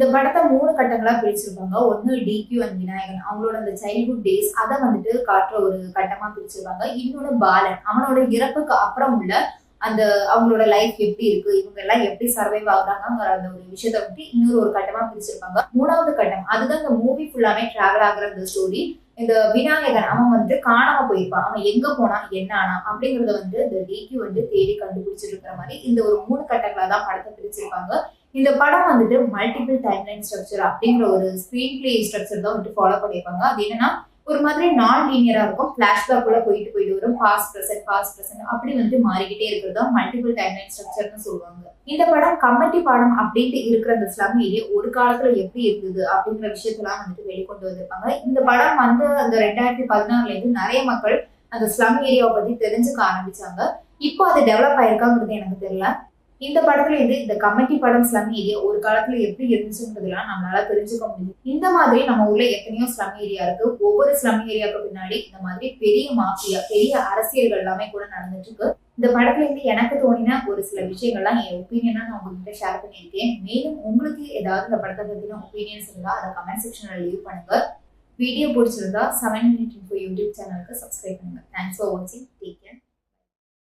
இந்த படத்தை 3 கட்டங்களா பிரிச்சிருப்பாங்க. ஒன்னு டிக்யூ அண்ட் விநாயகன் அவங்களோட அந்த சைல்ட்ஹுட் டேஸ் அதை வந்துட்டு காட்டுற ஒரு கட்டமா பிரிச்சிருப்பாங்க. இன்னொன்னு பாலன் அவனோட இறப்புக்கு அப்புறம் உள்ள அந்த அவங்களோட லைஃப் எப்படி இருக்கு, இவங்க எல்லாம் எப்படி சர்வைவ் ஆகுறாங்கிற அந்த ஒரு விஷயத்த வந்து இன்னொரு ஒரு கட்டமா பிரிச்சிருப்பாங்க. 3வது கட்டம் அதுதான் இந்த மூவி ஃபுல்லாமே டிராவல் ஆகுற அந்த ஸ்டோரி. இந்த விநாயகன் அவன் வந்து காணாம போயிருப்பான், அவன் எங்க போனா என்ன ஆனா அப்படிங்கறத வந்து இந்த டிக்யூ வந்து தேடி கண்டுபிடிச்சிட்டு இருக்கிற மாதிரி இந்த ஒரு 3 கட்டங்களா தான் படத்தை பிரிச்சிருப்பாங்க. இந்த படம் வந்துட்டு மல்டிபிள் டைம்லைன் ஸ்ட்ரக்சர் அப்படிங்கிற ஒரு ஸ்கிரீன் பிளே ஸ்ட்ரக்சர் தான் வந்துட்டு ஃபாலோ பண்ணியிருப்பாங்க. அது என்னன்னா ஒரு மாதிரி நான் லீனியரா இருக்கும். பிளாஷ்பேக் கூட போயிட்டு வரும். பாஸ்ட் பிரசன்ட் அப்படி வந்து மாறிக்கிட்டே இருக்கிறது தான் மல்டிபிள் டைம்லைன் ஸ்ட்ரக்சர்னு சொல்லுவாங்க. இந்த படம் கமெடி படம் அப்படின்ட்டு இருக்கிற அந்த ஸ்லம் ஏரியா ஒரு காலத்துல எப்படி இருந்தது அப்படிங்கிற விஷயத்தெல்லாம் வந்துட்டு வெளிக்கொண்டு வந்திருப்பாங்க. இந்த படம் வந்து அந்த 2016 இருந்து நிறைய மக்கள் அந்த ஸ்லம் ஏரியாவை பத்தி தெரிஞ்சுக்க ஆரம்பிச்சாங்க. இப்போ அது டெவலப் ஆயிருக்காங்கிறது எனக்கு தெரியல. இந்த படத்துல இருந்து இந்த கமெடி படம் ஸ்லம் ஏரியா ஒரு காலத்துல எப்படி இருந்துச்சுன்றதுலாம் நம்மளால தெரிஞ்சுக்க முடியும். இந்த மாதிரி நம்ம ஊர்ல எத்தனையோ ஸ்லம் ஏரியா இருக்கு. ஒவ்வொரு ஸ்லம் ஏரியாவுக்கு பின்னாடி இந்த மாதிரி பெரிய மாஃபியா பெரிய அரசியல்கள் எல்லாமே கூட நடந்துட்டு இருக்கு. இந்த படத்துல இருந்து எனக்கு தோணின ஒரு சில விஷயங்கள்லாம் என் ஒப்பீனியனா நான் உங்ககிட்ட ஷேர் பண்ணியிருக்கேன். மேலும் உங்களுக்கு ஏதாவது இந்த படத்தை பத்தின ஒப்பீனியன்ஸ் இருந்தா அதை கமெண்ட் செக்ஷன்ல லீவ் பண்ணுங்க. வீடியோ பிடிச்சிருந்தா 7 Minute Info யூடியூப் சேனலுக்கு சப்ஸ்கிரைப் பண்ணுங்க. தேங்க்ஸ் ஃபார் வாட்சிங். Take care.